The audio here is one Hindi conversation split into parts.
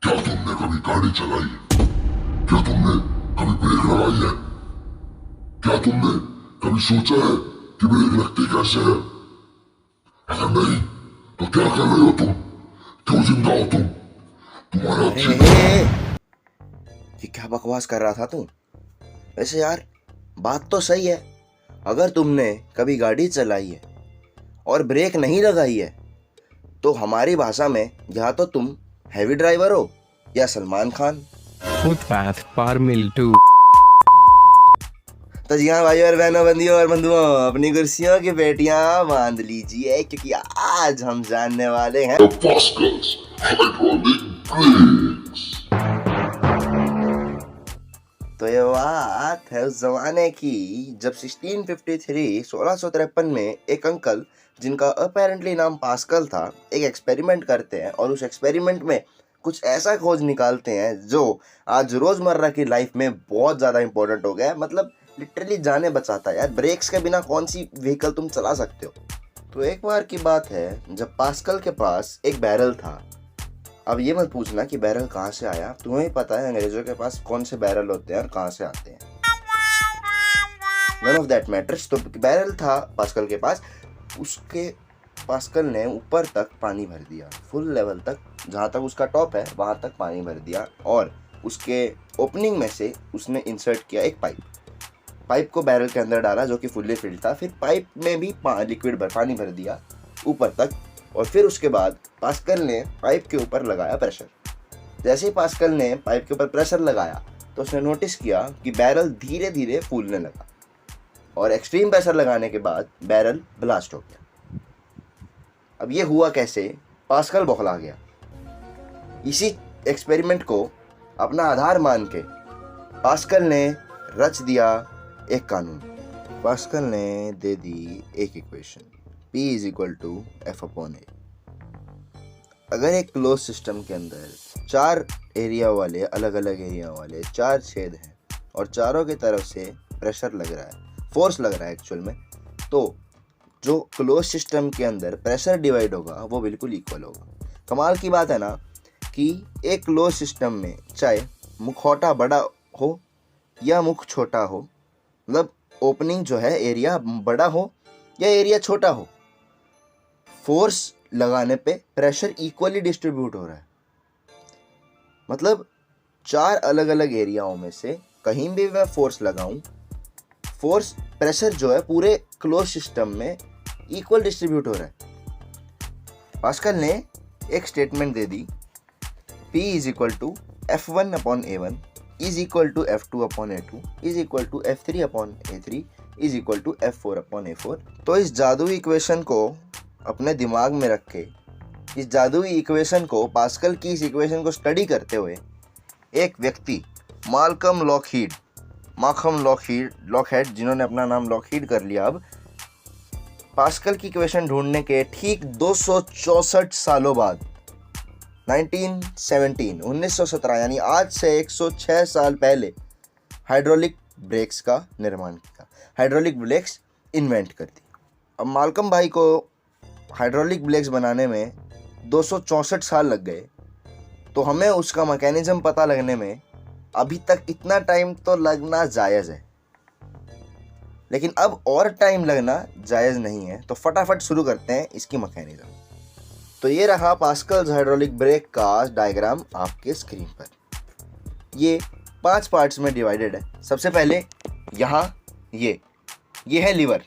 क्या तुमने कभी गाड़ी चलाई है? क्या तुमने कभी ब्रेक लगाई है? क्या तुमने कभी सोचा है कि ब्रेक लगती कैसे है? अगर नहीं तो क्या कर रहे हो तुम? क्यों जिंदा हो तुम? तुम्हारा अरे ये क्या बकवास कर रहा था तू? वैसे यार बात तो सही है। अगर तुमने कभी गाड़ी चलाई है और ब्रेक नहीं लगाई है तो हमारी भाषा में या तो तुम हैवी ड्राइवर हो या सलमान खान। फुटपाथ पर मिल्टू। तो जी हाँ भाइयों और बहनों, बंदियों और बंधुओं, अपनी कुर्सियों की पेटियां बांध लीजिए क्योंकि आज हम जानने वाले हैं The Pascal's hydraulic brakes. तो ये बात है उस जमाने की जब 1653 में एक अंकल जिनका अपेरेंटली नाम पास्कल था एक एक्सपेरिमेंट करते हैं और उस एक्सपेरिमेंट में कुछ ऐसा खोज निकालते हैं जो आज रोजमर्रा की लाइफ में बहुत ज़्यादा इंपॉर्टेंट हो गया है। मतलब लिटरली जाने बचाता है यार। ब्रेक्स के बिना कौन सी व्हीकल तुम चला सकते हो। तो एक बार की बात है जब पास्कल के पास एक बैरल था। अब ये मत पूछना कि बैरल कहाँ से आया, तुम्हें ही पता है अंग्रेजों के पास कौन से बैरल होते हैं और कहाँ से आते हैं। None of that matters. तो बैरल था पास्कल के पास, उसके पास्कल ने ऊपर तक पानी भर दिया, फुल लेवल तक, जहाँ तक उसका टॉप है वहाँ तक पानी भर दिया और उसके ओपनिंग में से उसने इंसर्ट किया एक पाइप को बैरल के अंदर डाला जो कि फुल्ली फिल्ड था। फिर पाइप में भी लिक्विड पानी भर दिया ऊपर तक और फिर उसके बाद पास्कल ने पाइप के ऊपर लगाया प्रेशर। जैसे ही पास्कल ने पाइप के ऊपर प्रेशर लगाया तो उसने नोटिस किया कि बैरल धीरे धीरे फूलने लगा और एक्सट्रीम प्रेशर लगाने के बाद बैरल ब्लास्ट हो गया। अब ये हुआ कैसे? पास्कल बौखला गया। इसी एक्सपेरिमेंट को अपना आधार मान के पास्कल ने रच दिया एक कानून। पास्कल ने दे दी एक इक्वेशन, P = F/A। अगर एक क्लोज सिस्टम के अंदर चार एरिया वाले अलग अलग एरिया वाले चार छेद हैं और चारों की तरफ से प्रेशर लग रहा है, फोर्स लग रहा है एक्चुअल में, तो जो क्लोज सिस्टम के अंदर प्रेशर डिवाइड होगा वो बिल्कुल इक्वल होगा। कमाल की बात है ना कि एक क्लोज सिस्टम में चाहे मुखौटा बड़ा हो या मुख छोटा हो, मतलब ओपनिंग जो है एरिया बड़ा हो या एरिया छोटा हो, फोर्स लगाने पे प्रेशर इक्वली डिस्ट्रीब्यूट हो रहा है। मतलब चार अलग अलग एरियाओं में से कहीं भी मैं फोर्स लगाऊं, फोर्स प्रेशर जो है पूरे क्लोज सिस्टम में इक्वल डिस्ट्रीब्यूट हो रहा है। पास्कल ने एक स्टेटमेंट दे दी, P = F1/A1 = F2/A2 = F3/A3 = F4/A4। तो इस जादुई इक्वेशन को अपने दिमाग में रखे, इस जादुई इक्वेशन को, पास्कल की इस इक्वेशन को स्टडी करते हुए एक व्यक्ति माल्कम लॉकहीड, जिन्होंने अपना नाम लॉकहीड कर लिया, अब पास्कल की इक्वेशन ढूंढने के ठीक 264 सालों बाद 1917 यानी आज से 106 साल पहले हाइड्रोलिक ब्रेक्स का निर्माण किया, हाइड्रोलिक ब्रेक्स इन्वेंट कर दी। अब माल्कम भाई को हाइड्रोलिक ब्रेक्स बनाने में 264 साल लग गए, तो हमें उसका मैकेनिज्म पता लगने में अभी तक इतना टाइम तो लगना जायज़ है, लेकिन अब और टाइम लगना जायज़ नहीं है। तो फटाफट शुरू करते हैं इसकी मैकेनिज्म। तो ये रहा पास्कल्स हाइड्रोलिक ब्रेक का डायग्राम आपके स्क्रीन पर। ये 5 पार्ट्स में डिवाइडेड है। सबसे पहले यहाँ ये है लीवर,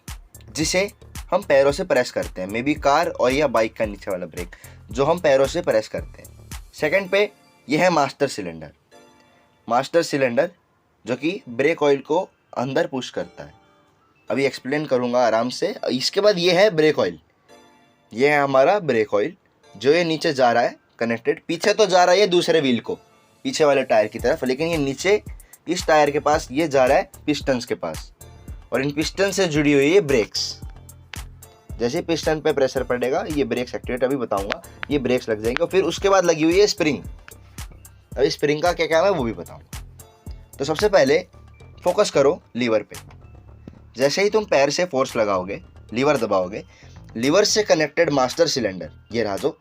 जिसे हम पैरों से प्रेस करते हैं, मे बी कार और या बाइक का नीचे वाला ब्रेक जो हम पैरों से प्रेस करते हैं। सेकंड पे ये है मास्टर सिलेंडर जो कि ब्रेक ऑयल को अंदर पुश करता है। अभी एक्सप्लेन करूँगा आराम से। इसके बाद ये है ब्रेक ऑयल, ये है हमारा ब्रेक ऑयल जो ये नीचे जा रहा है कनेक्टेड, पीछे तो जा रहा है ये दूसरे व्हील को, पीछे वाले टायर की तरफ, लेकिन ये नीचे इस टायर के पास ये जा रहा है पिस्टन्स के पास और इन पिस्टन से जुड़ी हुई है ब्रेक्स। जैसे पिस्टन पे प्रेशर पड़ेगा ये ब्रेक्स एक्टिवेट, अभी बताऊंगा, ये ब्रेक्स लग जाएंगे और फिर उसके बाद लगी हुई है स्प्रिंग। अभी स्प्रिंग का क्या काम है वो भी बताऊंगा। तो सबसे पहले फोकस करो लीवर पे। जैसे ही तुम पैर से फोर्स लगाओगे, लीवर दबाओगे, लीवर से कनेक्टेड मास्टर सिलेंडर, ये रहा जो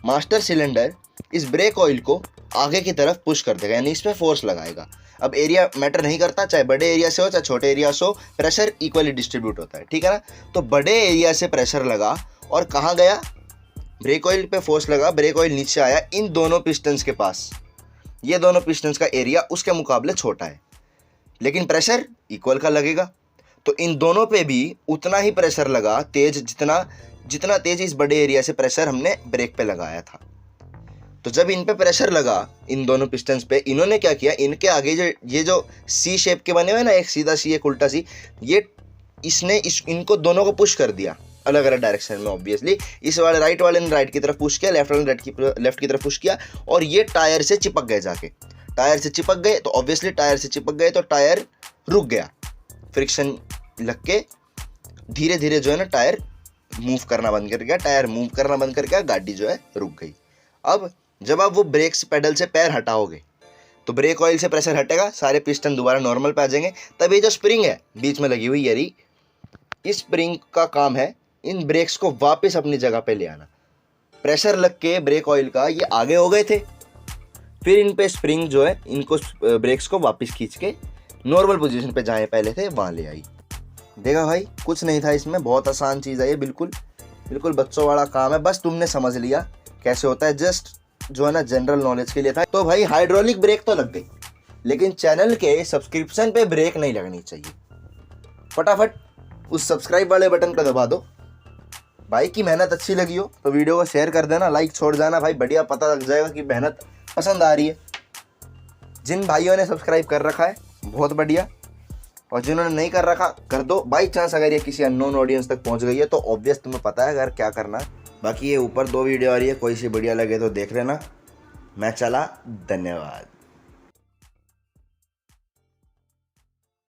मास्टर सिलेंडर इस ब्रेक ऑयल को आगे की तरफ पुश कर देगा, यानी इस पर फोर्स लगाएगा। अब एरिया मैटर नहीं करता, चाहे बड़े एरिया से हो चाहे छोटे एरिया से हो, प्रेशर इक्वली डिस्ट्रीब्यूट होता है, ठीक है ना। तो बड़े एरिया से प्रेशर लगा और कहाँ गया, ब्रेक ऑयल पे फोर्स लगा, ब्रेक ऑयल नीचे आया इन दोनों पिस्टन्स के पास। ये दोनों पिस्टन्स का एरिया उसके मुकाबले छोटा है, लेकिन प्रेशर इक्वल का लगेगा। तो इन दोनों पे भी उतना ही प्रेशर लगा, तेज जितना तेज इस बड़े एरिया से प्रेशर हमने ब्रेक पे लगाया था। तो जब इन पे प्रेशर लगा इन दोनों पिस्टन्स पे, इन्होंने क्या किया, इनके आगे जो सी शेप के बने हुए ना, एक सीधा सी एक उल्टा सी, ये इसने इनको दोनों को पुश कर दिया अलग अलग डायरेक्शन में। ऑब्वियसली इस वाले राइट वाले ने राइट की तरफ पुश किया, लेफ्ट वाले ने लेफ्ट की तरफ पुश किया, और ये टायर से चिपक गए। जाके टायर से चिपक गए तो ऑब्वियसली टायर से चिपक गए तो टायर रुक गया, फ्रिक्शन लग के धीरे धीरे जो है ना टायर मूव करना बंद कर गया। टायर मूव करना बंद कर गया, गाड़ी जो है रुक गई। अब जब आप वो ब्रेक पेडल से पैर हटाओगे तो ब्रेक ऑयल से प्रेशर हटेगा, सारे पिस्टन दोबारा नॉर्मल पे आ जाएंगे। तब ये जो स्प्रिंग है बीच में लगी हुई यारी, इस स्प्रिंग का काम है इन ब्रेक्स को वापस अपनी जगह पे ले आना। प्रेशर लग के ब्रेक ऑयल का ये आगे हो गए थे, फिर इन पे स्प्रिंग जो है इनको ब्रेक्स को वापस खींच के नॉर्मल पोजीशन पे जहाँ पहले थे वहाँ ले आई। देखा भाई, कुछ नहीं था इसमें, बहुत आसान चीज़ है ये, बिल्कुल बच्चों वाला काम है। बस तुमने समझ लिया कैसे होता है, जस्ट जो है ना जनरल नॉलेज के लिए था। तो भाई हाइड्रोलिक ब्रेक तो लग गई, लेकिन चैनल के सब्सक्रिप्शन पे ब्रेक नहीं लगनी चाहिए। फटाफट उस सब्सक्राइब वाले बटन को दबा दो। भाई की मेहनत अच्छी लगी हो तो वीडियो को शेयर कर देना, लाइक छोड़ जाना भाई, बढ़िया पता लग जाएगा कि मेहनत पसंद आ रही है। जिन भाइयों ने सब्सक्राइब कर रखा है बहुत बढ़िया, और जिन्होंने नहीं कर रखा कर दो। बाई चांस अगर ये किसी अननोन ऑडियंस तक पहुंच गई है तो ऑब्वियस तुम्हें पता है अगर क्या करना है। बाकी ये ऊपर 2 वीडियो आ रही है, कोई सी बढ़िया लगे तो देख लेना। मैं चला, धन्यवाद।